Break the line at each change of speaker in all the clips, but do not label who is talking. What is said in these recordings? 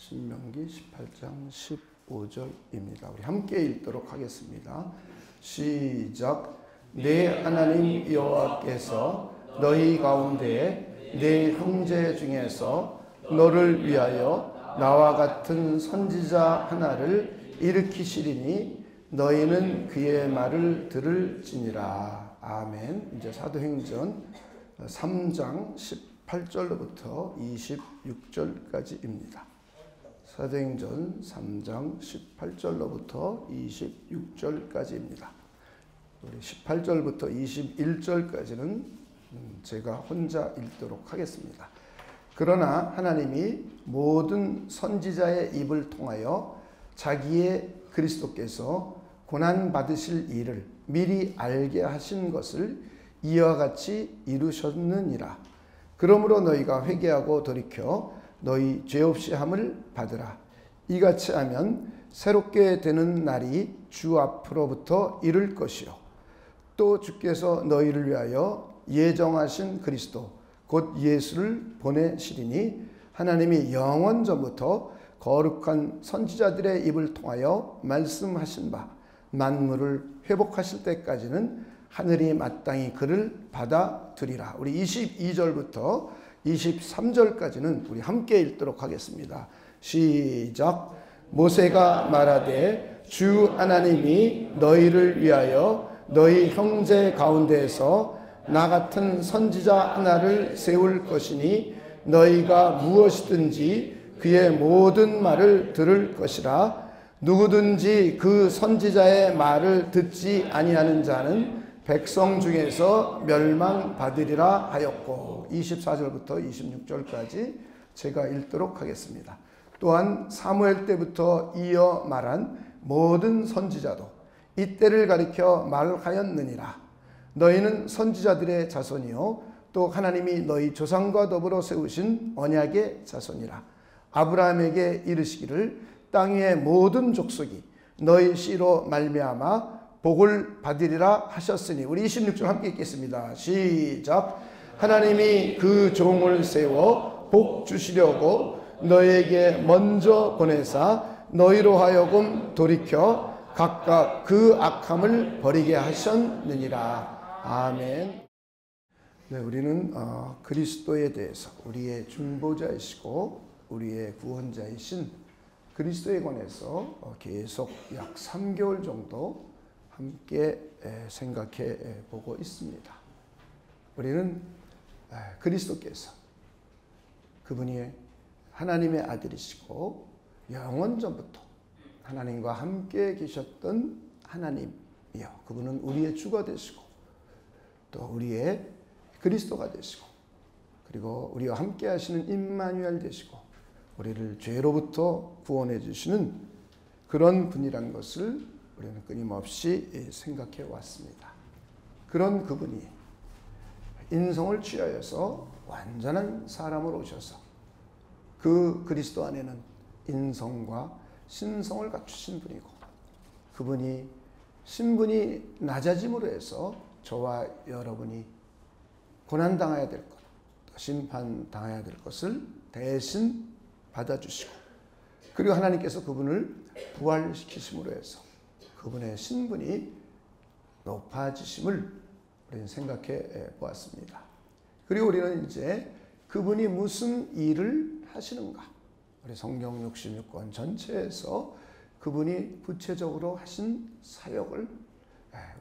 신명기 18장 15절입니다. 우리 함께 읽도록 하겠습니다. 시작. 내 하나님 여호와께서 너희 가운데 내 형제 중에서 너를 위하여 나와 같은 선지자 하나를 일으키시리니 너희는 그의 말을 들을지니라. 아멘. 이제 사도행전 3장 18절로부터 26절까지입니다. 사도행전 3장 18절로부터 26절까지입니다. 우리 18절부터 21절까지는 제가 혼자 읽도록 하겠습니다. 그러나 하나님이 모든 선지자의 입을 통하여 자기의 그리스도께서 고난받으실 일을 미리 알게 하신 것을 이와 같이 이루셨느니라. 그러므로 너희가 회개하고 돌이켜 너희 죄 없이 함을 받으라. 이같이 하면 새롭게 되는 날이 주 앞으로부터 이를 것이요 또 주께서 너희를 위하여 예정하신 그리스도 곧 예수를 보내시리니 하나님이 영원 전부터 거룩한 선지자들의 입을 통하여 말씀하신 바 만물을 회복하실 때까지는 하늘이 마땅히 그를 받아들이라. 우리 22절부터 23절까지는 우리 함께 읽도록 하겠습니다. 시작. 모세가 말하되 주 하나님이 너희를 위하여 너희 형제 가운데에서 나 같은 선지자 하나를 세울 것이니 너희가 무엇이든지 그의 모든 말을 들을 것이라. 누구든지 그 선지자의 말을 듣지 아니하는 자는 백성 중에서 멸망받으리라 하였고 24절부터 26절까지 제가 읽도록 하겠습니다. 또한 사무엘 때부터 이어 말한 모든 선지자도 이때를 가리켜 말하였느니라. 너희는 선지자들의 자손이요 또 하나님이 너희 조상과 더불어 세우신 언약의 자손이라. 아브라함에게 이르시기를 땅 위의 모든 족속이 너희 씨로 말미암아 복을 받으리라 하셨으니 우리 26절 함께 읽겠습니다. 시작. 하나님이 그 종을 세워 복 주시려고 너희에게 먼저 보내사 너희로 하여금 돌이켜 각각 그 악함을 버리게 하셨느니라. 아멘. 네, 우리는 그리스도에 대해서 우리의 중보자이시고 우리의 구원자이신 그리스도에 관해서 계속 약 3개월 정도 함께 생각해 보고 있습니다. 우리는 그리스도께서 그분이 하나님의 아들이시고 영원 전부터 하나님과 함께 계셨던 하나님이요. 그분은 우리의 주가 되시고 또 우리의 그리스도가 되시고 그리고 우리와 함께 하시는 임마누엘 되시고 우리를 죄로부터 구원해 주시는 그런 분이란 것을 우리는 끊임없이 생각해 왔습니다. 그런 그분이 인성을 취하여서 완전한 사람으로 오셔서 그 그리스도 안에는 인성과 신성을 갖추신 분이고 그분이 신분이 낮아짐으로 해서 저와 여러분이 고난당해야 될 것, 심판당해야 될 것을 대신 받아주시고 그리고 하나님께서 그분을 부활시키심으로 해서 그분의 신분이 높아지심을 우리는 생각해 보았습니다. 그리고 우리는 이제 그분이 무슨 일을 하시는가? 우리 성경 66권 전체에서 그분이 구체적으로 하신 사역을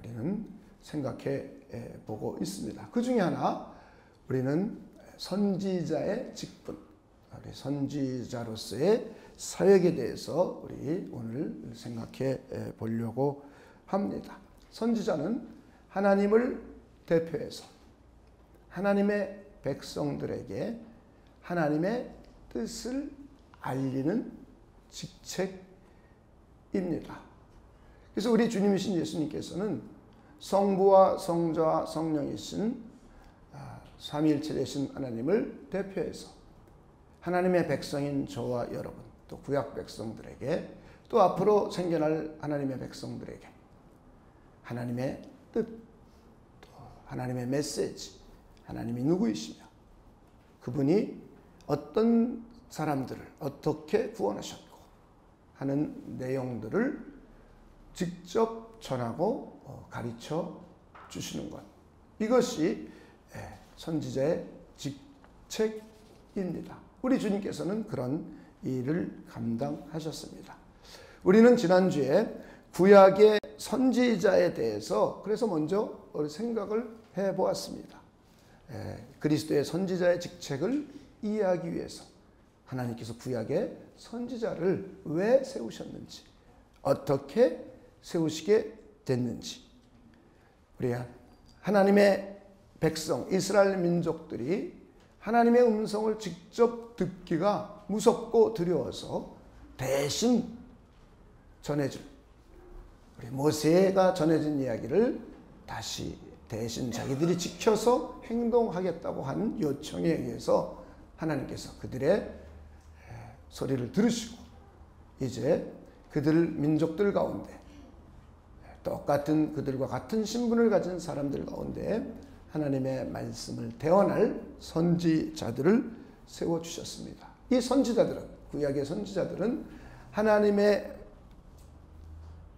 우리는 생각해 보고 있습니다. 그 중에 하나 우리는 선지자의 직분, 우리 선지자로서의 사역에 대해서 우리 오늘 생각해 보려고 합니다. 선지자는 하나님을 대표해서 하나님의 백성들에게 하나님의 뜻을 알리는 직책입니다. 그래서 우리 주님이신 예수님께서는 성부와 성자와 성령이신 삼위일체 되신 하나님을 대표해서 하나님의 백성인 저와 여러분 또 구약 백성들에게 또 앞으로 생겨날 하나님의 백성들에게 하나님의 뜻, 또 하나님의 메시지, 하나님이 누구이시며 그분이 어떤 사람들을 어떻게 구원하셨고 하는 내용들을 직접 전하고 가르쳐 주시는 것. 이것이 선지자의 직책입니다. 우리 주님께서는 그런 일을 감당하셨습니다. 우리는 지난주에 구약의 선지자에 대해서 그래서 먼저 생각을 해보았습니다. 그리스도의 선지자의 직책을 이해하기 위해서 하나님께서 구약의 선지자를 왜 세우셨는지, 어떻게 세우시게 됐는지, 우리 하나님의 백성 이스라엘 민족들이 하나님의 음성을 직접 듣기가 무섭고 두려워서 대신 전해줄, 우리 모세가 전해진 이야기를 다시 대신 자기들이 지켜서 행동하겠다고 한 요청에 의해서 하나님께서 그들의 소리를 들으시고 이제 그들 민족들 가운데 똑같은 그들과 같은 신분을 가진 사람들 가운데 하나님의 말씀을 대언할 선지자들을 세워주셨습니다. 이 선지자들은, 구약의 선지자들은 하나님의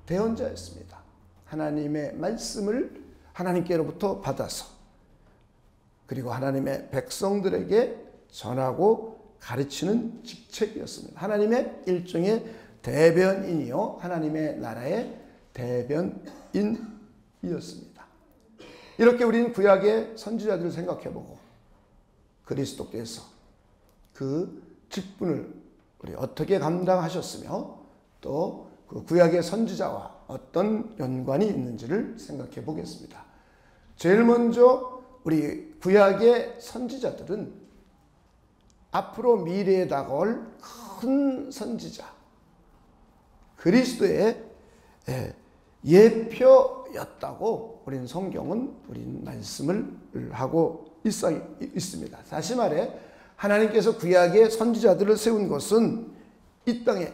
대언자였습니다. 하나님의 말씀을 하나님께로부터 받아서 그리고 하나님의 백성들에게 전하고 가르치는 직책이었습니다. 하나님의 일종의 대변인이요, 하나님의 나라의 대변인이었습니다. 이렇게 우리는 구약의 선지자들을 생각해보고 그리스도께서 그 직분을 우리 어떻게 감당하셨으며 또 그 구약의 선지자와 어떤 연관이 있는지를 생각해 보겠습니다. 제일 먼저 우리 구약의 선지자들은 앞으로 미래에 다가올 큰 선지자 그리스도의 예표였다고 우리는 성경은 우리는 말씀을 하고 있습니다. 다시 말해 하나님께서 구약의 선지자들을 세운 것은 이 땅에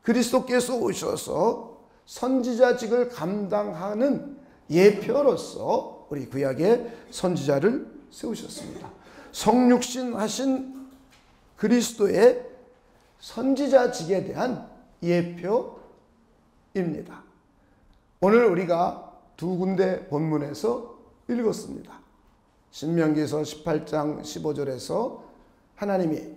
그리스도께서 오셔서 선지자직을 감당하는 예표로서 우리 구약의 선지자를 세우셨습니다. 성육신 하신 그리스도의 선지자직에 대한 예표입니다. 오늘 우리가 두 군데 본문에서 읽었습니다. 신명기서 18장 15절에서 하나님이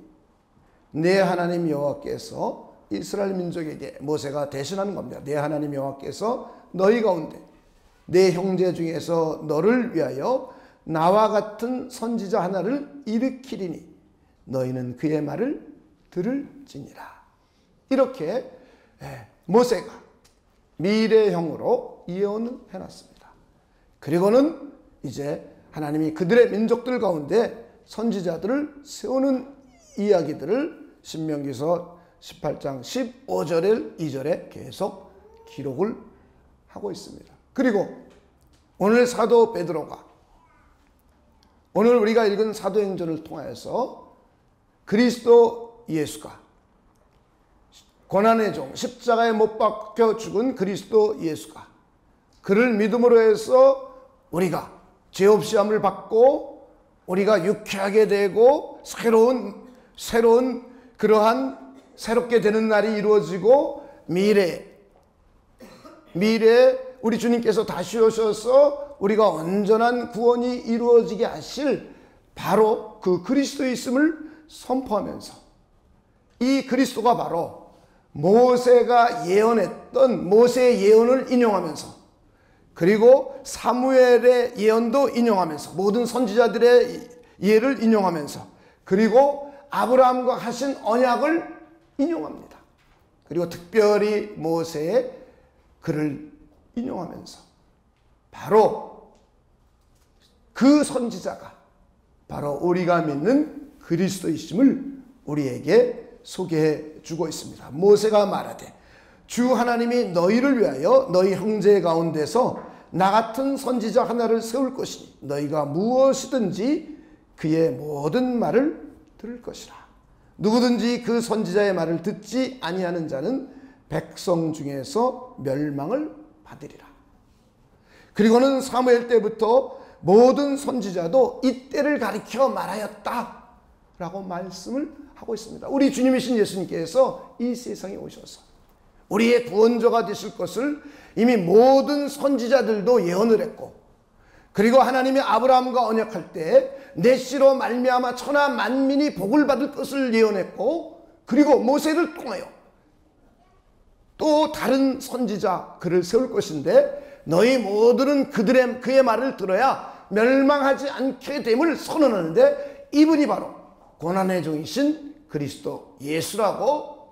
내 하나님 여호와께서 이스라엘 민족에게 모세가 대신하는 겁니다. 내 하나님 여호와께서 너희 가운데 내 형제 중에서 너를 위하여 나와 같은 선지자 하나를 일으키리니 너희는 그의 말을 들을지니라. 이렇게 모세가 미래형으로 예언을 해놨습니다. 그리고는 이제 하나님이 그들의 민족들 가운데 선지자들을 세우는 이야기들을 신명기서 18장 15절 2절에 계속 기록을 하고 있습니다. 그리고 오늘 사도 베드로가 오늘 우리가 읽은 사도행전을 통하여서 그리스도 예수가 고난의 종 십자가에 못 박혀 죽은 그리스도 예수가 그를 믿음으로 해서 우리가 죄 없이 함을 받고 우리가 유쾌하게 되고 새로운 그러한 새롭게 되는 날이 이루어지고 미래에 우리 주님께서 다시 오셔서 우리가 온전한 구원이 이루어지게 하실 바로 그 그리스도의 있음을 선포하면서 이 그리스도가 바로 모세가 예언했던 모세의 예언을 인용하면서 그리고 사무엘의 예언도 인용하면서 모든 선지자들의 예를 인용하면서 그리고 아브라함과 하신 언약을 인용합니다. 그리고 특별히 모세의 글을 인용하면서 바로 그 선지자가 바로 우리가 믿는 그리스도이심을 우리에게 소개해 주고 있습니다. 모세가 말하되 주 하나님이 너희를 위하여 너희 형제 가운데서 나 같은 선지자 하나를 세울 것이니 너희가 무엇이든지 그의 모든 말을 들을 것이라. 누구든지 그 선지자의 말을 듣지 아니하는 자는 백성 중에서 멸망을 받으리라. 그리고는 사무엘 때부터 모든 선지자도 이 때를 가리켜 말하였다. 라고 말씀을 하고 있습니다. 우리 주님이신 예수님께서 이 세상에 오셔서 우리의 구원자가 되실 것을 이미 모든 선지자들도 예언을 했고, 그리고 하나님이 아브라함과 언약할 때 내 씨로 말미암아 천하 만민이 복을 받을 것을 예언했고, 그리고 모세를 통하여 또 다른 선지자 그를 세울 것인데 너희 모두는 그의 말을 들어야 멸망하지 않게 됨을 선언하는데, 이분이 바로 고난의 종이신 그리스도 예수라고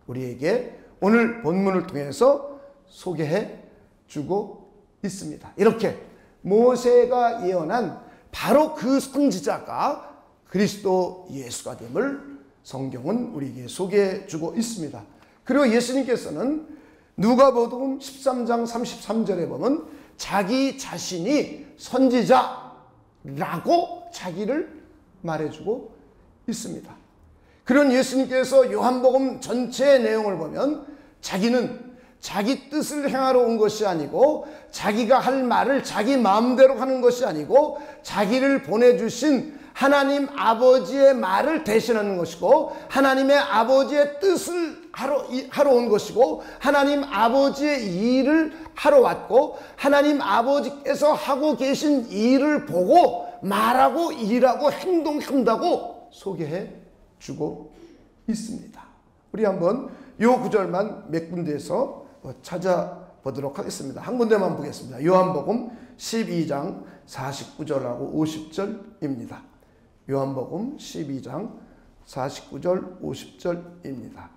우리에게 오늘 본문을 통해서 소개해 주고 있습니다. 이렇게 모세가 예언한 바로 그 선지자가 그리스도 예수가 됨을 성경은 우리에게 소개해 주고 있습니다. 그리고 예수님께서는 누가복음 13장 33절에 보면 자기 자신이 선지자라고 자기를 말해주고 있습니다. 그런 예수님께서 요한복음 전체의 내용을 보면 자기는 자기 뜻을 행하러 온 것이 아니고, 자기가 할 말을 자기 마음대로 하는 것이 아니고, 자기를 보내주신 하나님 아버지의 말을 대신하는 것이고, 하나님의 아버지의 뜻을 하러 온 것이고, 하나님 아버지의 일을 하러 왔고, 하나님 아버지께서 하고 계신 일을 보고 말하고 일하고 행동한다고 소개해 주고 있습니다. 우리 한번 요 구절만 몇 군데에서 찾아보도록 하겠습니다. 한 군데만 보겠습니다. 요한복음 12장 49절하고 50절입니다. 요한복음 12장 49절 50절입니다.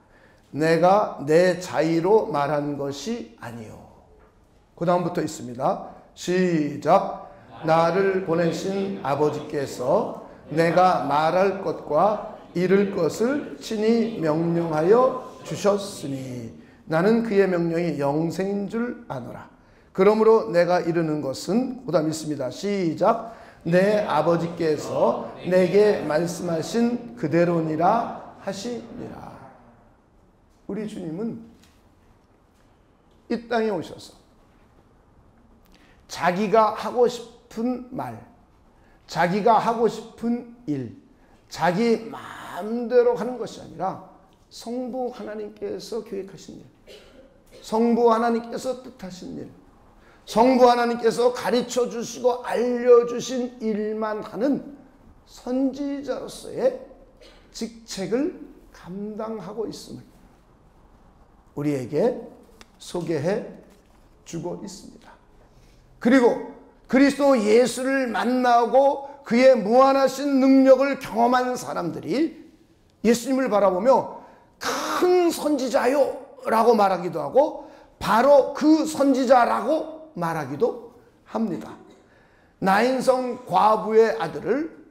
내가 내 자의로 말한 것이 아니요. 그 다음부터 있습니다. 시작. 나를 보내신 아버지께서 내가 말할 것과 이룰 것을 친히 명령하여 주셨으니 나는 그의 명령이 영생인 줄 아노라. 그러므로 내가 이르는 것은, 그 다음 있습니다. 시작. 내 아버지께서 내게 말씀하신 그대로니라 하시니라. 우리 주님은 이 땅에 오셔서 자기가 하고 싶은 말, 자기가 하고 싶은 일, 자기 마음대로 하는 것이 아니라 성부 하나님께서 계획하신 일, 성부 하나님께서 뜻하신 일, 성부 하나님께서 가르쳐 주시고 알려주신 일만 하는 선지자로서의 직책을 감당하고 있음을 우리에게 소개해 주고 있습니다. 그리고 그리스도 예수를 만나고 그의 무한하신 능력을 경험한 사람들이 예수님을 바라보며 큰 선지자요 라고 말하기도 하고, 바로 그 선지자라고 말하기도 합니다. 나인성 과부의 아들을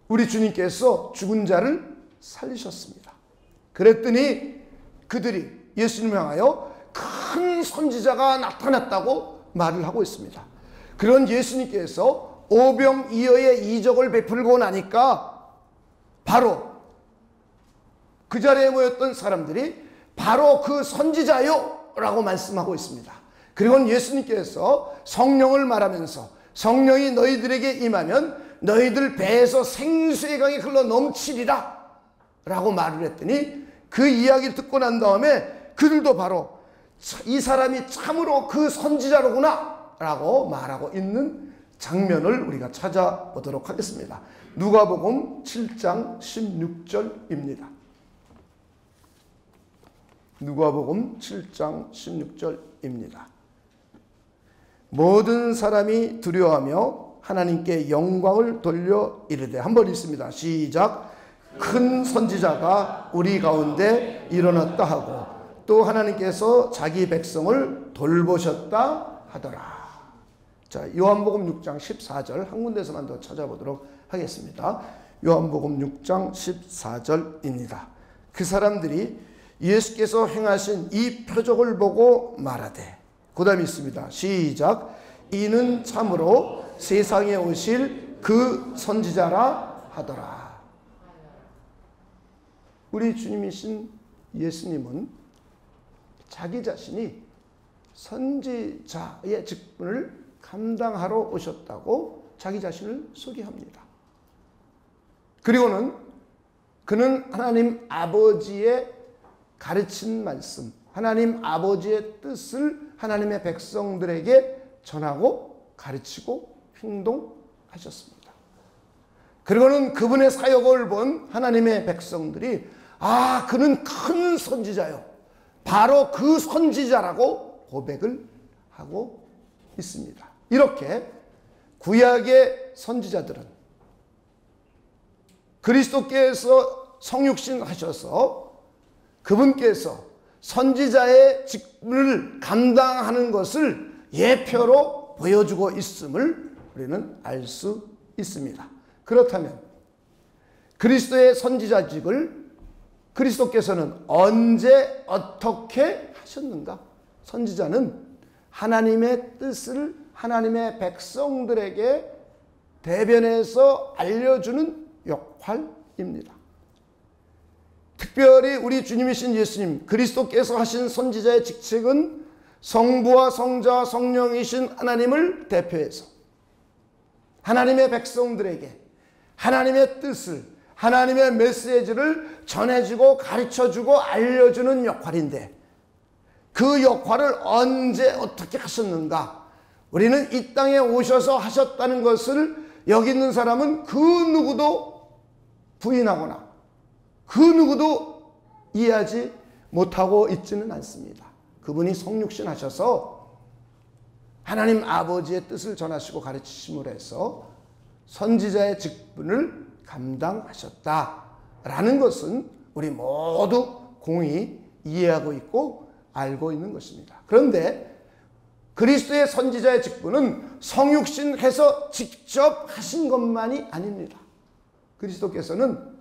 우리 주님께서 죽은 자를 살리셨습니다. 그랬더니 그들이 예수님을 향하여 큰 선지자가 나타났다고 말을 하고 있습니다. 그런 예수님께서 오병이어의 이적을 베풀고 나니까 바로 그 자리에 모였던 사람들이 바로 그 선지자요 라고 말씀하고 있습니다. 그리고 예수님께서 성령을 말하면서 성령이 너희들에게 임하면 너희들 배에서 생수의 강이 흘러 넘치리라 라고 말을 했더니, 그 이야기를 듣고 난 다음에 그들도 바로 이 사람이 참으로 그 선지자로구나 라고 말하고 있는 장면을 우리가 찾아보도록 하겠습니다. 누가복음 7장 16절입니다. 누가복음 7장 16절입니다. 모든 사람이 두려워하며 하나님께 영광을 돌려 이르되, 한번 읽습니다. 시작. 큰 선지자가 우리 가운데 일어났다 하고 또 하나님께서 자기 백성을 돌보셨다 하더라. 자, 요한복음 6장 14절 한 군데서만 더 찾아보도록 하겠습니다. 요한복음 6장 14절입니다. 그 사람들이 예수께서 행하신 이 표적을 보고 말하되, 그 다음에 있습니다. 시작. 이는 참으로 세상에 오실 그 선지자라 하더라. 우리 주님이신 예수님은 자기 자신이 선지자의 직분을 감당하러 오셨다고 자기 자신을 소개합니다. 그리고는 그는 하나님 아버지의 가르친 말씀, 하나님 아버지의 뜻을 하나님의 백성들에게 전하고 가르치고 행동하셨습니다. 그리고는 그분의 사역을 본 하나님의 백성들이 그는 큰 선지자요, 바로 그 선지자라고 고백을 하고 있습니다. 이렇게 구약의 선지자들은 그리스도께서 성육신 하셔서 그분께서 선지자의 직분을 감당하는 것을 예표로 보여주고 있음을 우리는 알 수 있습니다. 그렇다면 그리스도의 선지자직을 그리스도께서는 언제 어떻게 하셨는가? 선지자는 하나님의 뜻을 하나님의 백성들에게 대변해서 알려주는 역할입니다. 특별히 우리 주님이신 예수님 그리스도께서 하신 선지자의 직책은 성부와 성자와 성령이신 하나님을 대표해서 하나님의 백성들에게 하나님의 뜻을, 하나님의 메시지를 전해주고 가르쳐주고 알려주는 역할인데, 그 역할을 언제 어떻게 하셨는가? 우리는 이 땅에 오셔서 하셨다는 것을 여기 있는 사람은 그 누구도 부인하거나 그 누구도 이해하지 못하고 있지는 않습니다. 그분이 성육신 하셔서 하나님 아버지의 뜻을 전하시고 가르치심으로 해서 선지자의 직분을 감당하셨다라는 것은 우리 모두 공히 이해하고 있고 알고 있는 것입니다. 그런데 그리스도의 선지자의 직분은 성육신해서 직접 하신 것만이 아닙니다. 그리스도께서는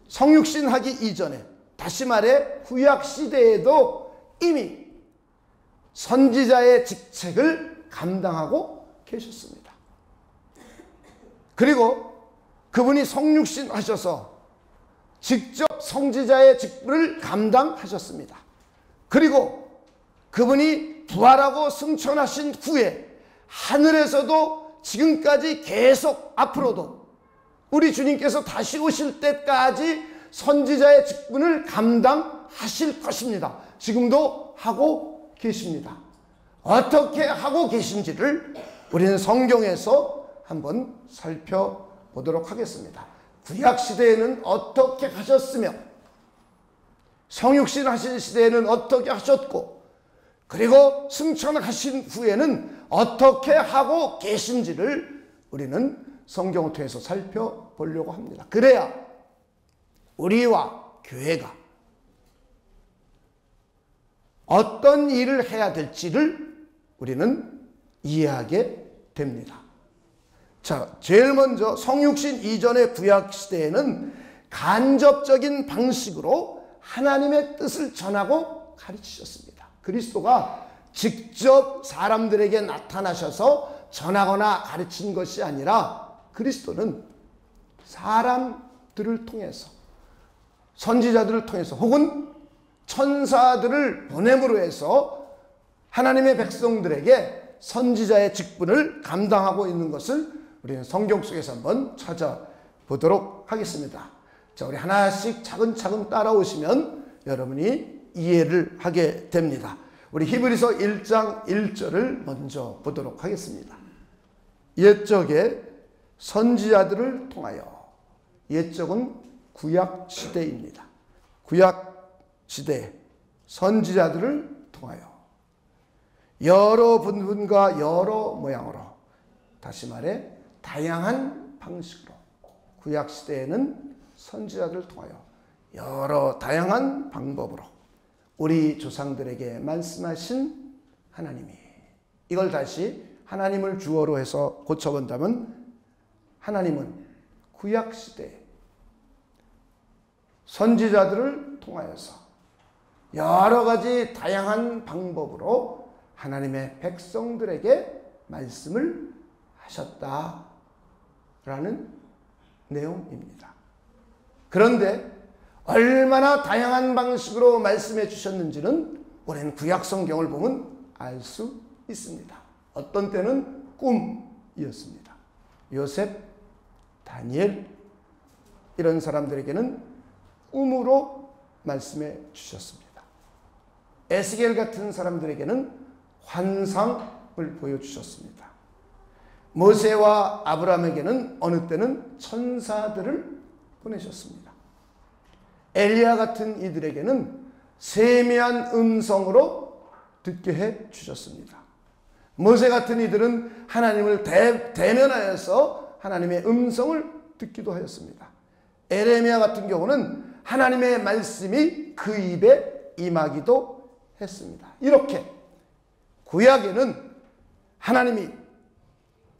성육신하기 이전에, 다시 말해 구약시대에도 이미 선지자의 직책을 감당하고 계셨습니다. 그리고 그분이 성육신 하셔서 직접 선지자의 직분을 감당하셨습니다. 그리고 그분이 부활하고 승천하신 후에 하늘에서도 지금까지 계속 앞으로도 우리 주님께서 다시 오실 때까지 선지자의 직분을 감당하실 것입니다. 지금도 하고 계십니다. 어떻게 하고 계신지를 우리는 성경에서 한번 살펴보도록 하겠습니다. 구약시대에는 어떻게 하셨으며 성육신 하신 시대에는 어떻게 하셨고, 그리고 승천하신 후에는 어떻게 하고 계신지를 우리는 성경을 통해서 살펴보려고 합니다. 그래야 우리와 교회가 어떤 일을 해야 될지를 우리는 이해하게 됩니다. 자, 제일 먼저 성육신 이전의 구약시대에는 간접적인 방식으로 하나님의 뜻을 전하고 가르치셨습니다. 그리스도가 직접 사람들에게 나타나셔서 전하거나 가르친 것이 아니라 그리스도는 사람들을 통해서, 선지자들을 통해서 혹은 천사들을 보냄으로 해서 하나님의 백성들에게 선지자의 직분을 감당하고 있는 것을 우리는 성경 속에서 한번 찾아보도록 하겠습니다. 자, 우리 하나씩 차근차근 따라오시면 여러분이 이해를 하게 됩니다. 우리 히브리서 1장 1절을 먼저 보도록 하겠습니다. 옛적에 선지자들을 통하여, 옛적은 구약시대입니다. 구약시대 선지자들을 통하여 여러 분과 여러 모양으로, 다시 말해 다양한 방식으로, 구약시대에는 선지자들을 통하여 여러 다양한 방법으로 우리 조상들에게 말씀하신 하나님이, 이걸 다시 하나님을 주어로 해서 고쳐본다면 하나님은 구약시대 선지자들을 통하여서 여러 가지 다양한 방법으로 하나님의 백성들에게 말씀을 하셨다라는 내용입니다. 그런데 얼마나 다양한 방식으로 말씀해 주셨는지는 우리는 구약 성경을 보면 알 수 있습니다. 어떤 때는 꿈이었습니다. 요셉, 다니엘, 이런 사람들에게는 꿈으로 말씀해 주셨습니다. 에스겔 같은 사람들에게는 환상을 보여주셨습니다. 모세와 아브라함에게는 어느 때는 천사들을 보내셨습니다. 엘리야 같은 이들에게는 세미한 음성으로 듣게 해 주셨습니다. 모세 같은 이들은 하나님을 대면하여서 하나님의 음성을 듣기도 하였습니다. 에레미야 같은 경우는 하나님의 말씀이 그 입에 임하기도 했습니다. 이렇게 구약에는 하나님이,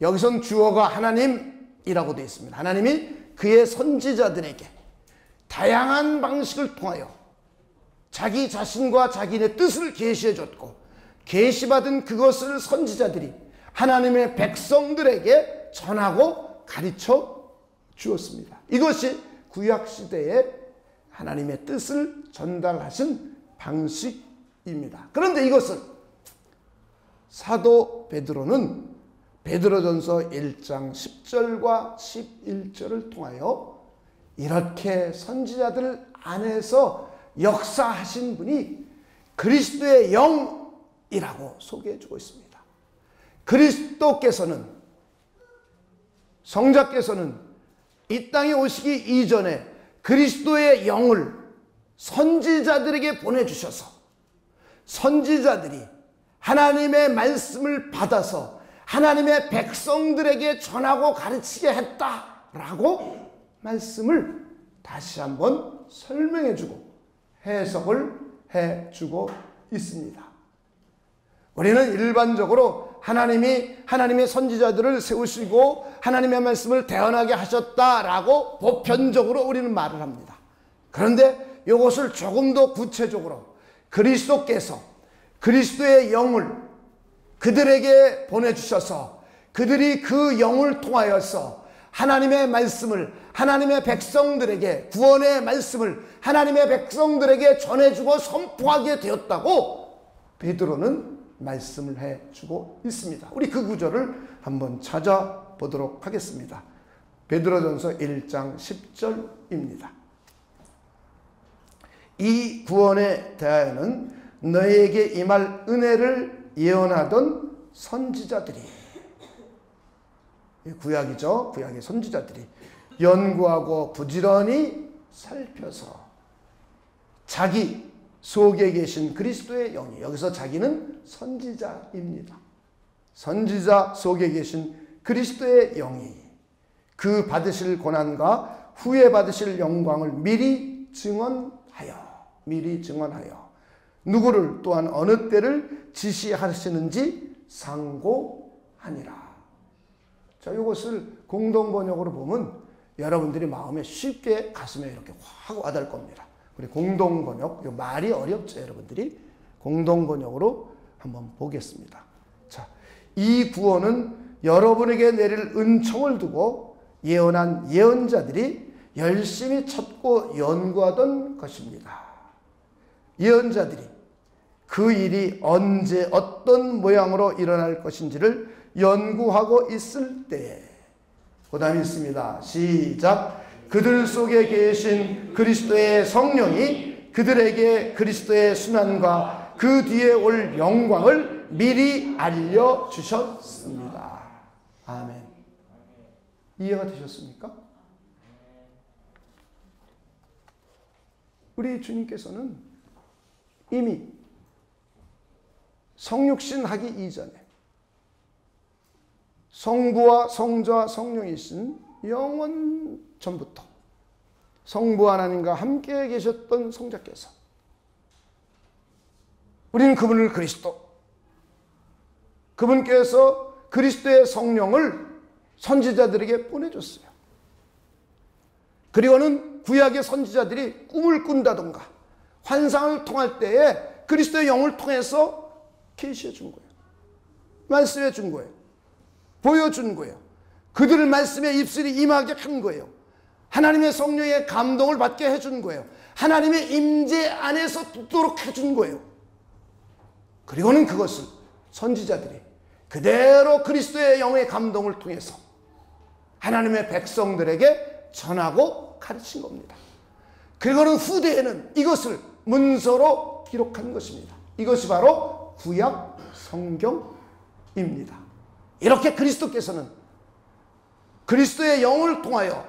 여기선 주어가 하나님이라고 되어 있습니다. 하나님이 그의 선지자들에게 다양한 방식을 통하여 자기 자신과 자기의 뜻을 계시해 줬고, 계시받은 그것을 선지자들이 하나님의 백성들에게 전하고 가르쳐 주었습니다. 이것이 구약시대에 하나님의 뜻을 전달하신 방식입니다. 그런데 이것을 사도 베드로는 베드로전서 1장 10절과 11절을 통하여 이렇게 선지자들 안에서 역사하신 분이 그리스도의 영이라고 소개해 주고 있습니다. 그리스도께서는, 성자께서는 이 땅에 오시기 이전에 그리스도의 영을 선지자들에게 보내주셔서 선지자들이 하나님의 말씀을 받아서 하나님의 백성들에게 전하고 가르치게 했다라고 말씀을 다시 한번 설명해주고 해석을 해주고 있습니다. 우리는 일반적으로 하나님이 하나님의 선지자들을 세우시고 하나님의 말씀을 대언하게 하셨다라고 보편적으로 우리는 말을 합니다. 그런데 이것을 조금 더 구체적으로 그리스도께서 그리스도의 영을 그들에게 보내주셔서 그들이 그 영을 통하여서 하나님의 말씀을 하나님의 백성들에게, 구원의 말씀을 하나님의 백성들에게 전해주고 선포하게 되었다고 베드로는 말씀을 해주고 있습니다. 우리 그 구절을 한번 찾아보도록 하겠습니다. 베드로전서 1장 10절입니다. 이 구원에 대하여는 너에게 임할 은혜를 예언하던 선지자들이, 구약이죠. 구약의 선지자들이 연구하고 부지런히 살펴서 자기 속에 계신 그리스도의 영이, 여기서 자기는 선지자입니다. 선지자 속에 계신 그리스도의 영이 그 받으실 고난과 후에 받으실 영광을 미리 증언하여 누구를 또한 어느 때를 지시하시는지 상고하니라. 자, 이것을 공동번역으로 보면 여러분들이 마음에 쉽게 가슴에 이렇게 확 와닿을 겁니다. 우리 공동번역, 말이 어렵죠, 여러분들이? 공동번역으로 한번 보겠습니다. 자, 이 구원은 여러분에게 내릴 은총을 두고 예언한 예언자들이 열심히 찾고 연구하던 것입니다. 예언자들이 그 일이 언제 어떤 모양으로 일어날 것인지를 연구하고 있을 때에, 그 다음에 있습니다. 시작. 그들 속에 계신 그리스도의 성령이 그들에게 그리스도의 순환과 그 뒤에 올 영광을 미리 알려주셨습니다. 아멘. 이해가 되셨습니까? 우리 주님께서는 이미 성육신 하기 이전에 성부와 성자와 성령이신 영원 전부터 성부 하나님과 함께 계셨던 성자께서, 우리는 그분을 그리스도, 그분께서 그리스도의 성령을 선지자들에게 보내줬어요. 그리고는 구약의 선지자들이 꿈을 꾼다던가 환상을 통할 때에 그리스도의 영을 통해서 계시해 준 거예요. 말씀해 준 거예요. 보여준 거예요. 그들을 말씀에 입술이 임하게 한 거예요. 하나님의 성령의 감동을 받게 해준 거예요. 하나님의 임재 안에서 듣도록 해준 거예요. 그리고는 그것을 선지자들이 그대로 그리스도의 영의 감동을 통해서 하나님의 백성들에게 전하고 가르친 겁니다. 그리고는 후대에는 이것을 문서로 기록한 것입니다. 이것이 바로 구약 성경입니다. 이렇게 그리스도께서는 그리스도의 영을 통하여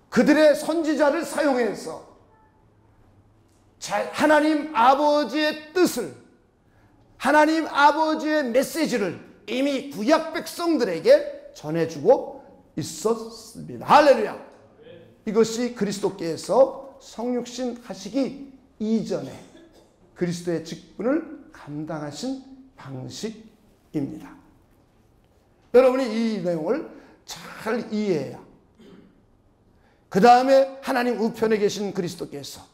그들의 선지자를 사용해서 하나님 아버지의 뜻을, 하나님 아버지의 메시지를 이미 구약 백성들에게 전해주고 있었습니다. 할렐루야. 이것이 그리스도께서 성육신 하시기 이전에 그리스도의 직분을 감당하신 방식입니다. 여러분이 이 내용을 잘 이해해야 그 다음에 하나님 우편에 계신 그리스도께서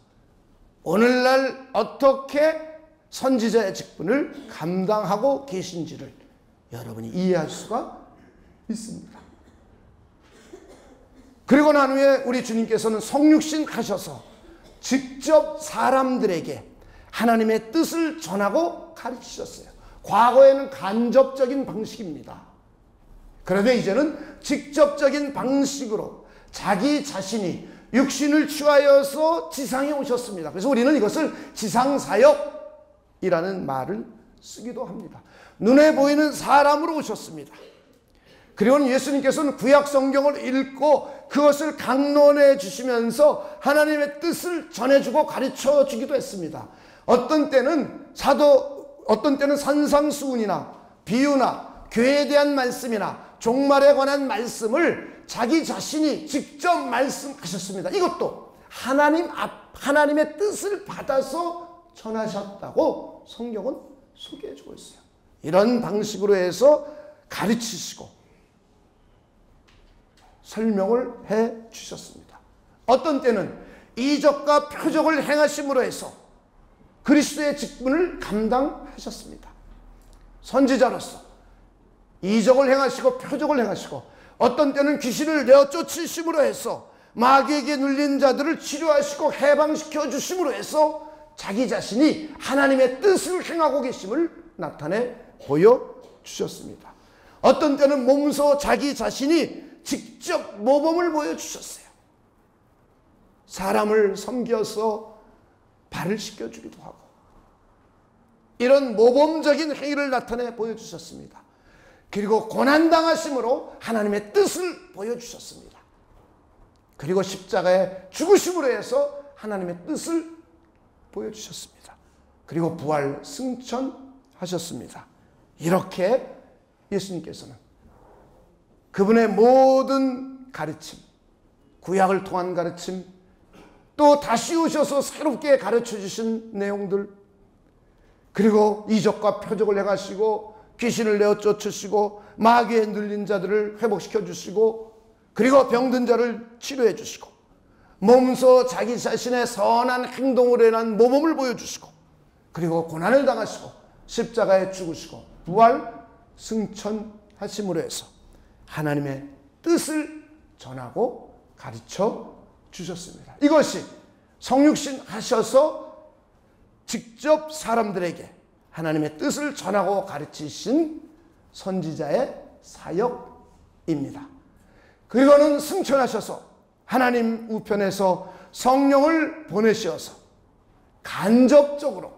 오늘날 어떻게 선지자의 직분을 감당하고 계신지를 여러분이 이해할 수가 있습니다. 그리고 난 후에 우리 주님께서는 성육신 하셔서 직접 사람들에게 하나님의 뜻을 전하고 가르치셨어요. 과거에는 간접적인 방식입니다. 그런데 이제는 직접적인 방식으로 자기 자신이 육신을 취하여서 지상에 오셨습니다. 그래서 우리는 이것을 지상사역이라는 말을 쓰기도 합니다. 눈에 보이는 사람으로 오셨습니다. 그리고 예수님께서는 구약 성경을 읽고 그것을 강론해 주시면서 하나님의 뜻을 전해주고 가르쳐 주기도 했습니다. 어떤 때는 산상수훈이나 비유나 교회에 대한 말씀이나 종말에 관한 말씀을 자기 자신이 직접 말씀하셨습니다. 이것도 하나님의 뜻을 받아서 전하셨다고 성경은 소개해주고 있어요. 이런 방식으로 해서 가르치시고 설명을 해 주셨습니다. 어떤 때는 이적과 표적을 행하심으로 해서 그리스도의 직분을 감당하셨습니다. 선지자로서 이적을 행하시고 표적을 행하시고 어떤 때는 귀신을 내어 쫓으심으로 해서 마귀에게 눌린 자들을 치료하시고 해방시켜 주심으로 해서 자기 자신이 하나님의 뜻을 행하고 계심을 나타내 보여주셨습니다. 어떤 때는 몸소 자기 자신이 직접 모범을 보여주셨어요. 사람을 섬겨서 발을 씻겨주기도 하고 이런 모범적인 행위를 나타내 보여주셨습니다. 그리고 고난당하심으로 하나님의 뜻을 보여주셨습니다. 그리고 십자가의 죽으심으로 해서 하나님의 뜻을 보여주셨습니다. 그리고 부활 승천하셨습니다. 이렇게 예수님께서는 그분의 모든 가르침, 구약을 통한 가르침, 또 다시 오셔서 새롭게 가르쳐 주신 내용들, 그리고 이적과 표적을 행하시고 귀신을 내어 쫓으시고 마귀에 눌린 자들을 회복시켜 주시고 그리고 병든 자를 치료해 주시고 몸소 자기 자신의 선한 행동으로 인한 모범을 보여주시고 그리고 고난을 당하시고 십자가에 죽으시고 부활 승천하심으로 해서 하나님의 뜻을 전하고 가르쳐 주셨습니다. 이것이 성육신 하셔서 직접 사람들에게 하나님의 뜻을 전하고 가르치신 선지자의 사역입니다. 그리고는 승천하셔서 하나님 우편에서 성령을 보내셔서 간접적으로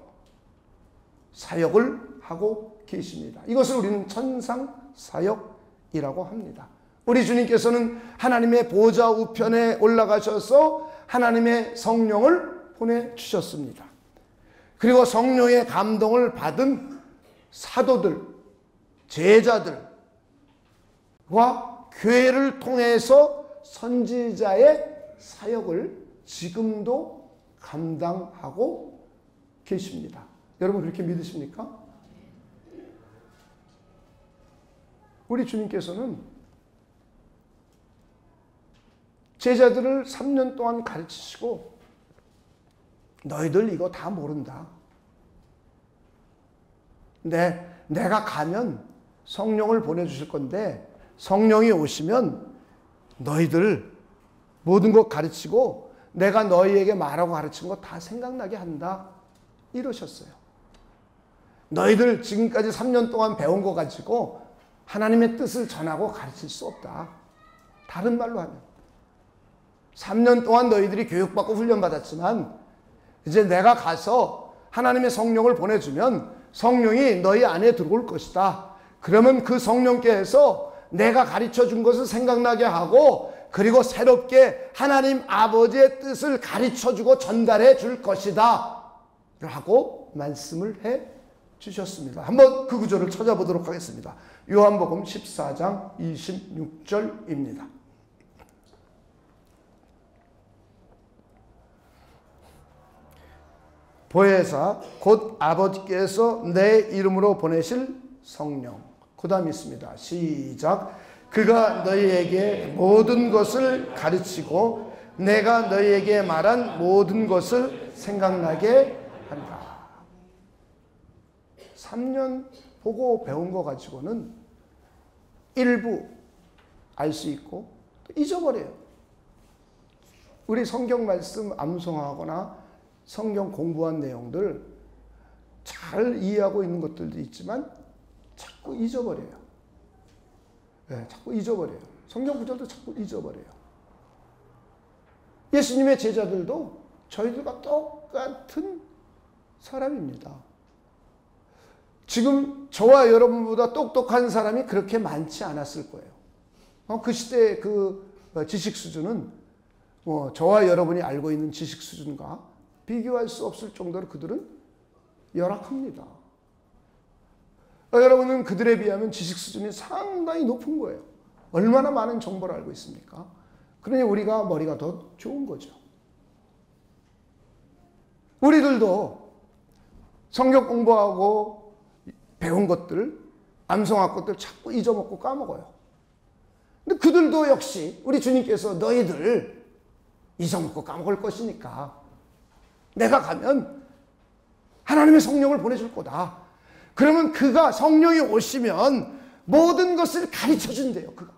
사역을 하고 계십니다. 이것을 우리는 천상사역이라고 합니다. 우리 주님께서는 하나님의 보좌 우편에 올라가셔서 하나님의 성령을 보내주셨습니다. 그리고 성령의 감동을 받은 사도들, 제자들과 교회를 통해서 선지자의 사역을 지금도 감당하고 계십니다. 여러분 그렇게 믿으십니까? 우리 주님께서는 제자들을 3년 동안 가르치시고 너희들 이거 다 모른다. 내가 가면 성령을 보내주실 건데 성령이 오시면 너희들 모든 것 가르치고 내가 너희에게 말하고 가르친 거 다 생각나게 한다. 이러셨어요. 너희들 지금까지 3년 동안 배운 거 가지고 하나님의 뜻을 전하고 가르칠 수 없다. 다른 말로 하면 3년 동안 너희들이 교육받고 훈련받았지만 이제 내가 가서 하나님의 성령을 보내주면 성령이 너희 안에 들어올 것이다. 그러면 그 성령께서 내가 가르쳐 준 것을 생각나게 하고 그리고 새롭게 하나님 아버지의 뜻을 가르쳐 주고 전달해 줄 것이다 라고 말씀을 해 주셨습니다. 한번 그 구절을 찾아보도록 하겠습니다. 요한복음 14장 26절입니다. 보혜사 곧 아버지께서 내 이름으로 보내실 성령. 그 다음 있습니다. 시작. 그가 너희에게 모든 것을 가르치고 내가 너희에게 말한 모든 것을 생각나게 한다. 3년 보고 배운 거 가지고는 일부 알 수 있고 잊어버려요. 우리 성경 말씀 암송하거나 성경 공부한 내용들 잘 이해하고 있는 것들도 있지만 자꾸 잊어버려요. 네, 자꾸 잊어버려요. 성경 구절도 자꾸 잊어버려요. 예수님의 제자들도 저희들과 똑같은 사람입니다. 지금 저와 여러분보다 똑똑한 사람이 그렇게 많지 않았을 거예요. 그 시대의 그 지식 수준은 저와 여러분이 알고 있는 지식 수준과 비교할 수 없을 정도로 그들은 열악합니다. 여러분은 그들에 비하면 지식 수준이 상당히 높은 거예요. 얼마나 많은 정보를 알고 있습니까? 그러니 우리가 머리가 더 좋은 거죠. 우리들도 성경 공부하고 배운 것들, 암송할 것들 자꾸 잊어먹고 까먹어요. 근데 그들도 역시 우리 주님께서 너희들 잊어먹고 까먹을 것이니까 내가 가면 하나님의 성령을 보내줄 거다. 그러면 그가 성령이 오시면 모든 것을 가르쳐 준대요. 그가.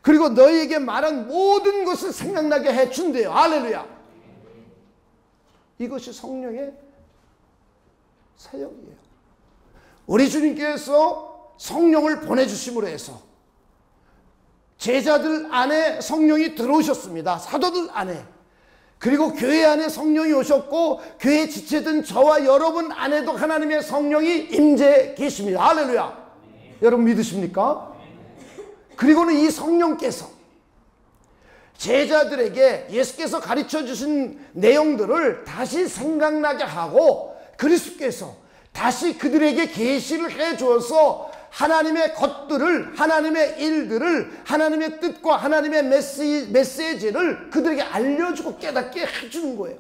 그리고 너희에게 말한 모든 것을 생각나게 해준대요. 할렐루야. 이것이 성령의 사역이에요. 우리 주님께서 성령을 보내주심으로 해서 제자들 안에 성령이 들어오셨습니다. 사도들 안에. 그리고 교회 안에 성령이 오셨고 교회 지체된 저와 여러분 안에도 하나님의 성령이 임재해 계십니다. 할렐루야. 여러분 믿으십니까? 그리고는 이 성령께서 제자들에게 예수께서 가르쳐 주신 내용들을 다시 생각나게 하고 그리스도께서 다시 그들에게 계시를 해 주어서 하나님의 것들을, 하나님의 일들을, 하나님의 뜻과 하나님의 메시지를 그들에게 알려주고 깨닫게 해주는 거예요.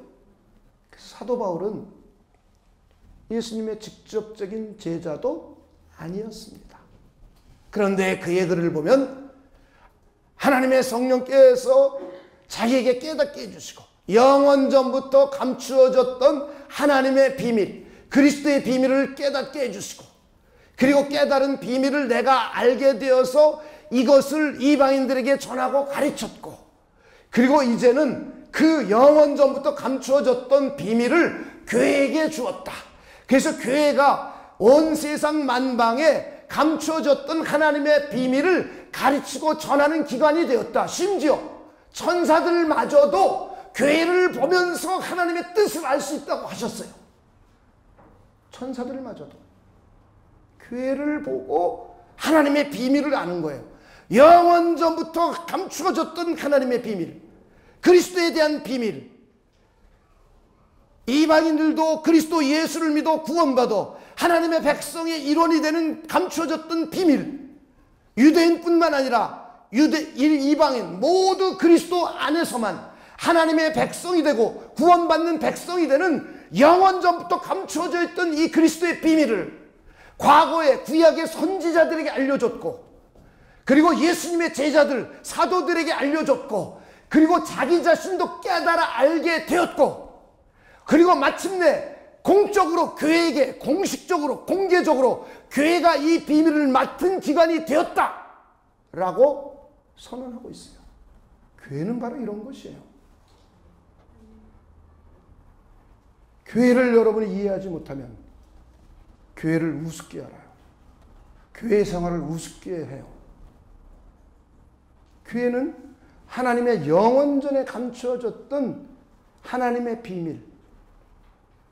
사도 바울은 예수님의 직접적인 제자도 아니었습니다. 그런데 그의 글을 보면 하나님의 성령께서 자기에게 깨닫게 해주시고 영원전부터 감추어졌던 하나님의 비밀, 그리스도의 비밀을 깨닫게 해주시고 그리고 깨달은 비밀을 내가 알게 되어서 이것을 이방인들에게 전하고 가르쳤고 그리고 이제는 그 영원전부터 감추어졌던 비밀을 교회에게 주었다. 그래서 교회가 온 세상 만방에 감추어졌던 하나님의 비밀을 가르치고 전하는 기관이 되었다. 심지어 천사들마저도 교회를 보면서 하나님의 뜻을 알 수 있다고 하셨어요. 천사들마저도 교회를 보고 하나님의 비밀을 아는 거예요. 영원전부터 감추어졌던 하나님의 비밀, 그리스도에 대한 비밀, 이방인들도 그리스도 예수를 믿어 구원받아 하나님의 백성의 일원이 되는 감추어졌던 비밀, 유대인뿐만 아니라 이방인 모두 그리스도 안에서만 하나님의 백성이 되고 구원받는 백성이 되는 영원전부터 감추어져 있던 이 그리스도의 비밀을 과거의 구약의 선지자들에게 알려줬고 그리고 예수님의 제자들 사도들에게 알려줬고 그리고 자기 자신도 깨달아 알게 되었고 그리고 마침내 공적으로 교회에게 공식적으로 공개적으로 교회가 이 비밀을 맡은 기관이 되었다라고 선언하고 있어요. 교회는 바로 이런 것이에요. 교회를 여러분이 이해하지 못하면 교회를 우습게 알아요. 교회 생활을 우습게 해요. 교회는 하나님의 영원전에 감추어졌던 하나님의 비밀,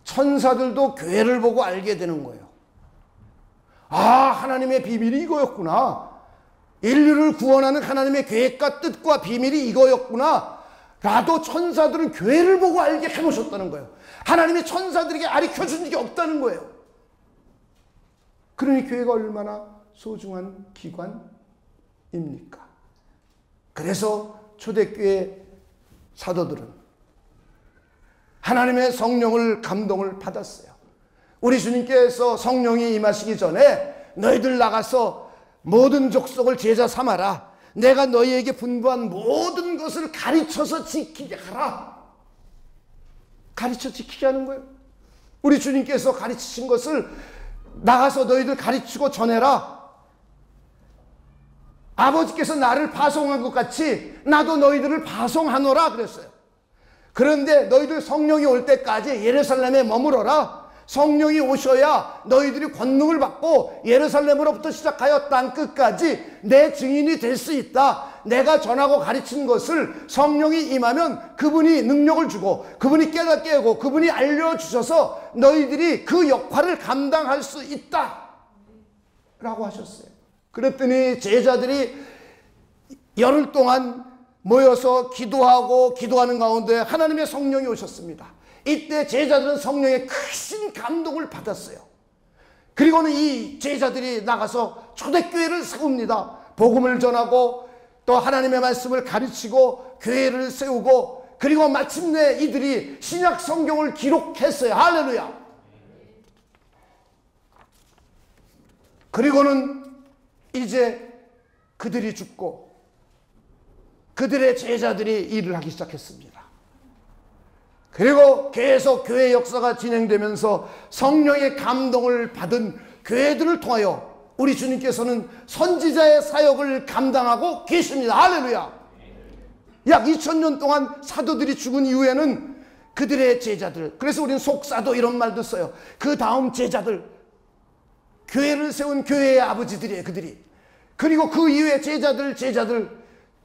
천사들도 교회를 보고 알게 되는 거예요. 아, 하나님의 비밀이 이거였구나. 인류를 구원하는 하나님의 계획과 뜻과 비밀이 이거였구나. 라도 천사들은 교회를 보고 알게 해놓으셨다는 거예요. 하나님의 천사들에게 가르쳐준 적이 없다는 거예요. 그러니 교회가 얼마나 소중한 기관입니까? 그래서 초대교회 사도들은 하나님의 성령을 감동을 받았어요. 우리 주님께서 성령이 임하시기 전에 너희들 나가서 모든 족속을 제자 삼아라. 내가 너희에게 분부한 모든 것을 가르쳐서 지키게 하라. 가르쳐 지키게 하는 거예요. 우리 주님께서 가르치신 것을 나가서 너희들 가르치고 전해라. 아버지께서 나를 파송한 것 같이 나도 너희들을 파송하노라 그랬어요. 그런데 너희들 성령이 올 때까지 예루살렘에 머물어라. 성령이 오셔야 너희들이 권능을 받고 예루살렘으로부터 시작하여 땅 끝까지 내 증인이 될 수 있다. 내가 전하고 가르친 것을 성령이 임하면 그분이 능력을 주고 그분이 깨닫게 하고 그분이 알려주셔서 너희들이 그 역할을 감당할 수 있다 라고 하셨어요. 그랬더니 제자들이 열흘 동안 모여서 기도하고 기도하는 가운데 하나님의 성령이 오셨습니다. 이때 제자들은 성령의 크신 감동을 받았어요. 그리고는 이 제자들이 나가서 초대교회를 세웁니다. 복음을 전하고 또 하나님의 말씀을 가르치고 교회를 세우고 그리고 마침내 이들이 신약 성경을 기록했어요. 할렐루야. 그리고는 이제 그들이 죽고 그들의 제자들이 일을 하기 시작했습니다. 그리고 계속 교회 역사가 진행되면서 성령의 감동을 받은 교회들을 통하여 우리 주님께서는 선지자의 사역을 감당하고 계십니다. 할렐루야. 약 2000년 동안 사도들이 죽은 이후에는 그들의 제자들, 그래서 우리는 속사도 이런 말도 써요. 그 다음 제자들, 교회를 세운 교회의 아버지들이에요. 그들이. 그리고 그 이후에 제자들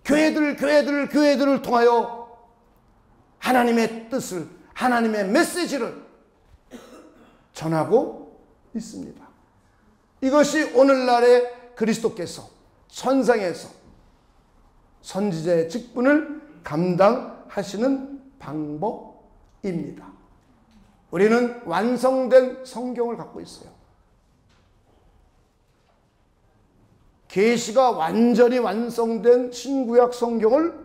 교회들을 통하여 하나님의 뜻을, 하나님의 메시지를 전하고 있습니다. 이것이 오늘날의 그리스도께서 천상에서 선지자의 직분을 감당하시는 방법입니다. 우리는 완성된 성경을 갖고 있어요. 계시가 완전히 완성된 신구약 성경을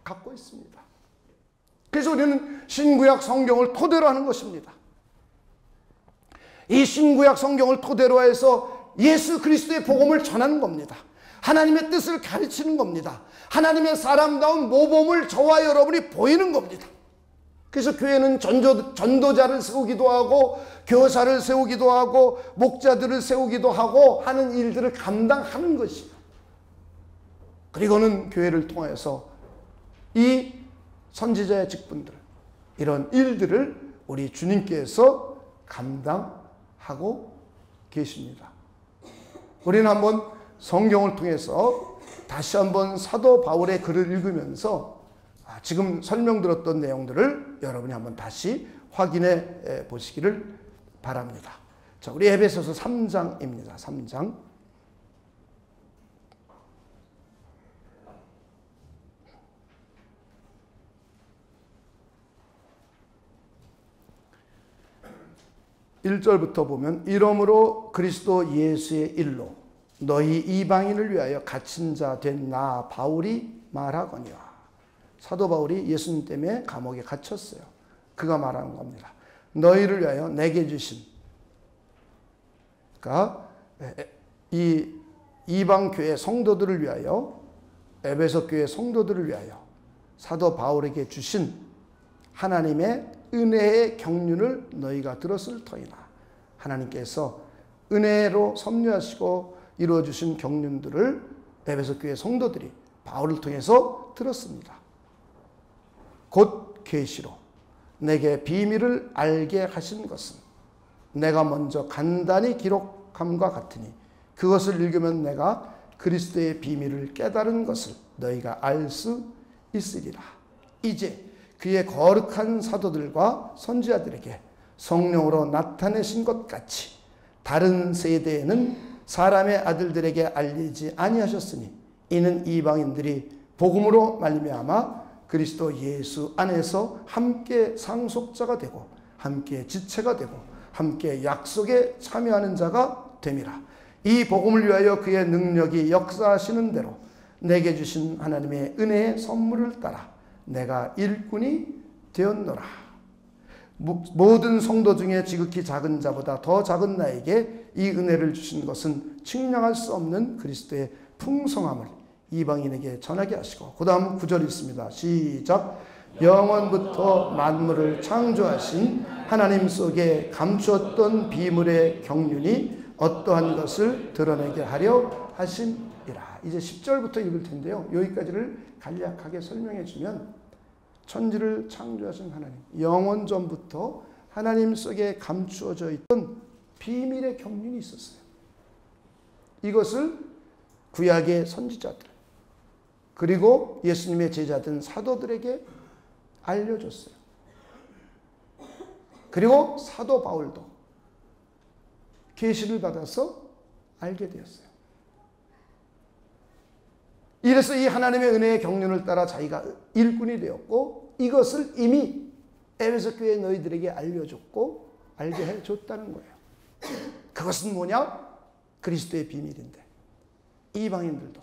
갖고 있습니다. 그래서 우리는 신구약 성경을 토대로 하는 것입니다. 이 신구약 성경을 토대로 해서 예수 그리스도의 복음을 전하는 겁니다. 하나님의 뜻을 가르치는 겁니다. 하나님의 사람다운 모범을 저와 여러분이 보이는 겁니다. 그래서 교회는 전도자를 세우기도 하고 교사를 세우기도 하고 목자들을 세우기도 하고 하는 일들을 감당하는 것이에요. 그리고는 교회를 통해서 이 선지자의 직분들, 이런 일들을 우리 주님께서 감당하고 계십니다. 우리는 한번 성경을 통해서 다시 한번 사도 바울의 글을 읽으면서 지금 설명드렸던 내용들을 여러분이 한번 다시 확인해 보시기를 바랍니다. 자, 우리 에베소서 3장입니다. 3장. (1절부터) 보면 이러므로 그리스도 예수의 일로 너희 이방인을 위하여 갇힌 자 된 나 바울이 말하거니와. 사도 바울이 예수님 때문에 감옥에 갇혔어요. 그가 말하는 겁니다. 너희를 위하여 내게 주신, 그러니까 이 이방 교회 성도들을 위하여, 에베소 교회 성도들을 위하여 사도 바울에게 주신 하나님의 은혜의 경륜을 너희가 들었을 터이나. 하나님께서 은혜로 섭리하시고 이루어 주신 경륜들을 에베소 교회 성도들이 바울을 통해서 들었습니다. 곧 계시로 내게 비밀을 알게 하신 것은 내가 먼저 간단히 기록함과 같으니 그것을 읽으면 내가 그리스도의 비밀을 깨달은 것을 너희가 알 수 있으리라. 이제 그의 거룩한 사도들과 선지자들에게 성령으로 나타내신 것 같이 다른 세대에는 사람의 아들들에게 알리지 아니하셨으니 이는 이방인들이 복음으로 말미암아 그리스도 예수 안에서 함께 상속자가 되고 함께 지체가 되고 함께 약속에 참여하는 자가 됨이라. 이 복음을 위하여 그의 능력이 역사하시는 대로 내게 주신 하나님의 은혜의 선물을 따라 내가 일꾼이 되었노라. 모든 성도 중에 지극히 작은 자보다 더 작은 나에게 이 은혜를 주신 것은 측량할 수 없는 그리스도의 풍성함을 이방인에게 전하게 하시고, 그 다음 9절 있습니다. 시작. 영원부터 만물을 창조하신 하나님 속에 감추었던 비밀의 경륜이 어떠한 것을 드러내게 하려 하심이라. 이제 10절부터 읽을 텐데요. 여기까지를 간략하게 설명해 주면, 천지를 창조하신 하나님, 영원 전부터 하나님 속에 감추어져 있던 비밀의 경륜이 있었어요. 이것을 구약의 선지자들 그리고 예수님의 제자된 사도들에게 알려줬어요. 그리고 사도 바울도 계시를 받아서 알게 되었어요. 이래서 이 하나님의 은혜의 경륜을 따라 자기가 일꾼이 되었고, 이것을 이미 에베소 교회 너희들에게 알려줬고 알게 해줬다는 거예요. 그것은 뭐냐? 그리스도의 비밀인데 이방인들도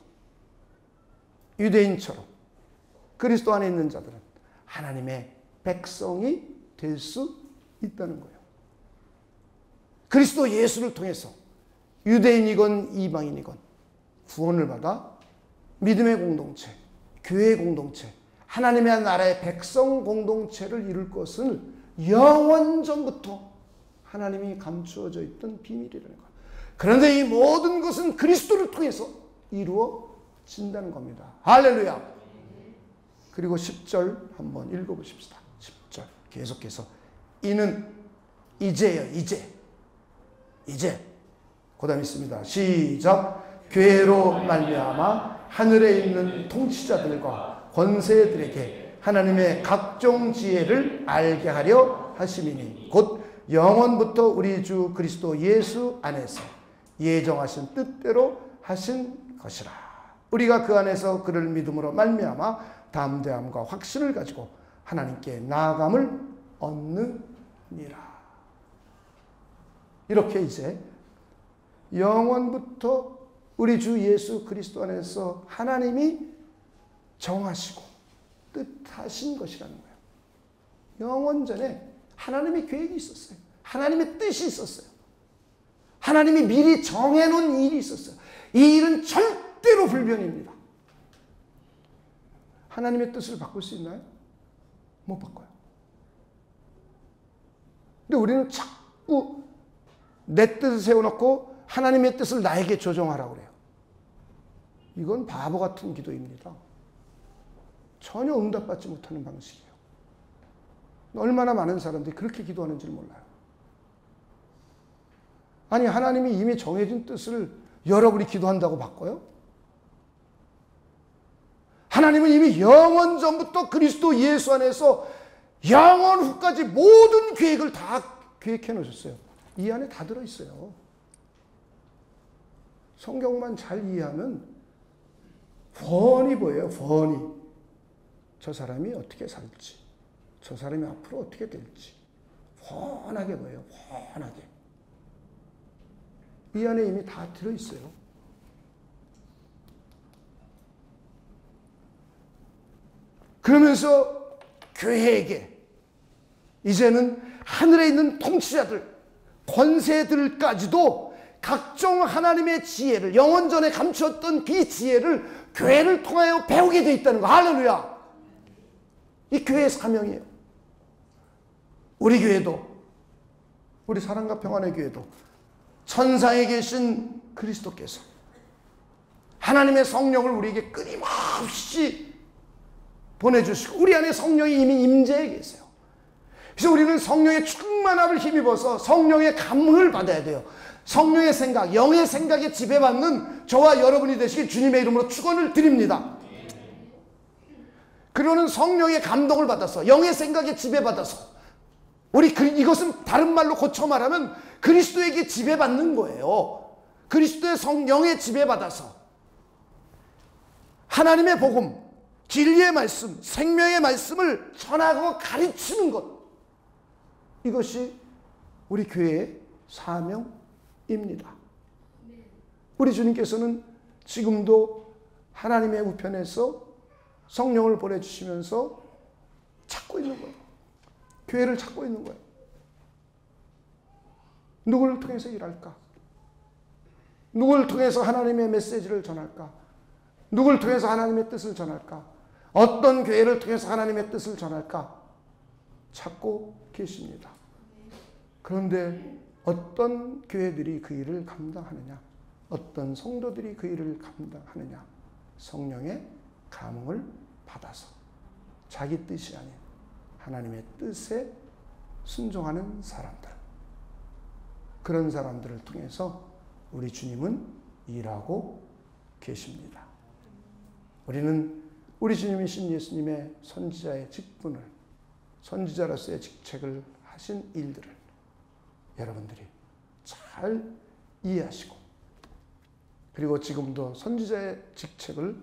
유대인처럼 그리스도 안에 있는 자들은 하나님의 백성이 될 수 있다는 거예요. 그리스도 예수를 통해서 유대인이건 이방인이건 구원을 받아 믿음의 공동체, 교회의 공동체, 하나님의 나라의 백성 공동체를 이룰 것은 영원 전부터 하나님이 감추어져 있던 비밀이라는 거예요. 그런데 이 모든 것은 그리스도를 통해서 이루어진다는 겁니다. 할렐루야. 그리고 10절 한번 읽어보십시다. 10절 계속해서 이는 이제요, 이제 그 다음에 있습니다. 시작. 교회로 말미암아 하늘에 있는 통치자들과 권세들에게 하나님의 각종 지혜를 알게 하려 하심이니 곧 영원부터 우리 주 그리스도 예수 안에서 예정하신 뜻대로 하신 것이라. 우리가 그 안에서 그를 믿음으로 말미암아 담대함과 확신을 가지고 하나님께 나아감을 얻느니라. 이렇게 이제 영원부터 우리 주 예수 그리스도 안에서 하나님이 정하시고 뜻하신 것이라는 거예요. 영원 전에 하나님의 계획이 있었어요. 하나님의 뜻이 있었어요. 하나님이 미리 정해놓은 일이 있었어요. 이 일은 절대로 불변입니다. 하나님의 뜻을 바꿀 수 있나요? 못 바꿔요. 근데 우리는 자꾸 내 뜻을 세워놓고 하나님의 뜻을 나에게 조정하라고 그래요. 이건 바보 같은 기도입니다. 전혀 응답받지 못하는 방식이에요. 얼마나 많은 사람들이 그렇게 기도하는지를 몰라요. 아니, 하나님이 이미 정해진 뜻을 여러분이 기도한다고 바꿔요? 하나님은 이미 영원 전부터 그리스도 예수 안에서 영원 후까지 모든 계획을 다 계획해 놓으셨어요. 이 안에 다 들어있어요. 성경만 잘 이해하면 훤히 보여요. 훤히. 저 사람이 어떻게 살지, 저 사람이 앞으로 어떻게 될지 훤하게 보여요. 훤하게. 이 안에 이미 다 들어있어요. 그러면서 교회에게 이제는 하늘에 있는 통치자들, 권세들까지도 각종 하나님의 지혜를, 영원 전에 감추었던 비지혜를 교회를 통하여 배우게 되어 있다는 거. 할렐루야. 이 교회의 사명이에요. 우리 교회도, 우리 사랑과 평안의 교회도 천상에 계신 그리스도께서 하나님의 성령을 우리에게 끊임없이 보내주시고 우리 안에 성령이 이미 임재해 계세요. 그래서 우리는 성령의 충만함을 힘입어서 성령의 감흥을 받아야 돼요. 성령의 생각, 영의 생각에 지배받는 저와 여러분이 되시길 주님의 이름으로 축원을 드립니다. 그러는 성령의 감동을 받아서, 영의 생각에 지배받아서, 이것은 다른 말로 고쳐 말하면 그리스도에게 지배받는 거예요. 그리스도의 성령에 지배받아서 하나님의 복음, 진리의 말씀, 생명의 말씀을 전하고 가르치는 것, 이것이 우리 교회의 사명입니다. 우리 주님께서는 지금도 하나님의 우편에서 성령을 보내주시면서 찾고 있는 거예요. 교회를 찾고 있는 거예요. 누구를 통해서 일할까? 누구를 통해서 하나님의 메시지를 전할까? 누구를 통해서 하나님의 뜻을 전할까? 어떤 교회를 통해서 하나님의 뜻을 전할까? 찾고 계십니다. 그런데 어떤 교회들이 그 일을 감당하느냐? 어떤 성도들이 그 일을 감당하느냐? 성령의 감흥을 받아서 자기 뜻이 아닌 하나님의 뜻에 순종하는 사람들, 그런 사람들을 통해서 우리 주님은 일하고 계십니다. 우리는 우리 주님이신 예수님의 선지자의 직분을, 선지자로서의 직책을 하신 일들을 여러분들이 잘 이해하시고, 그리고 지금도 선지자의 직책을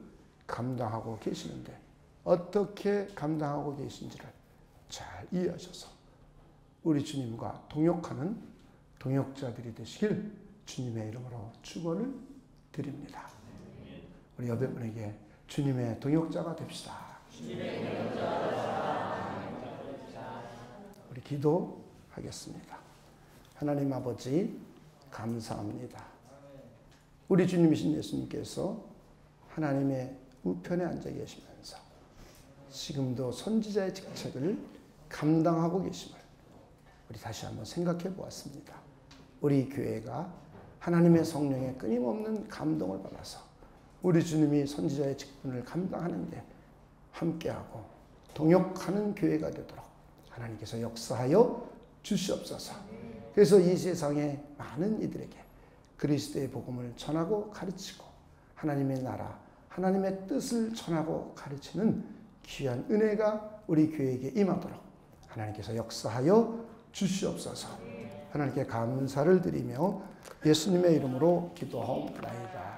감당하고 계시는데 어떻게 감당하고 계신지를 잘 이해하셔서 우리 주님과 동역하는 동역자들이 되시길 주님의 이름으로 축원을 드립니다. 우리 옆에 분에게 주님의 동역자가 됩시다. 우리 기도하겠습니다. 하나님 아버지, 감사합니다. 우리 주님이신 예수님께서 하나님의 우편에 앉아 계시면서 지금도 선지자의 직책을 감당하고 계심을 우리 다시 한번 생각해 보았습니다. 우리 교회가 하나님의 성령의 끊임없는 감동을 받아서 우리 주님이 선지자의 직분을 감당하는데 함께하고 동역하는 교회가 되도록 하나님께서 역사하여 주시옵소서. 그래서 이 세상의 많은 이들에게 그리스도의 복음을 전하고 가르치고 하나님의 나라, 하나님의 뜻을 전하고 가르치는 귀한 은혜가 우리 교회에게 임하도록 하나님께서 역사하여 주시옵소서. 하나님께 감사를 드리며 예수님의 이름으로 기도하옵나이다.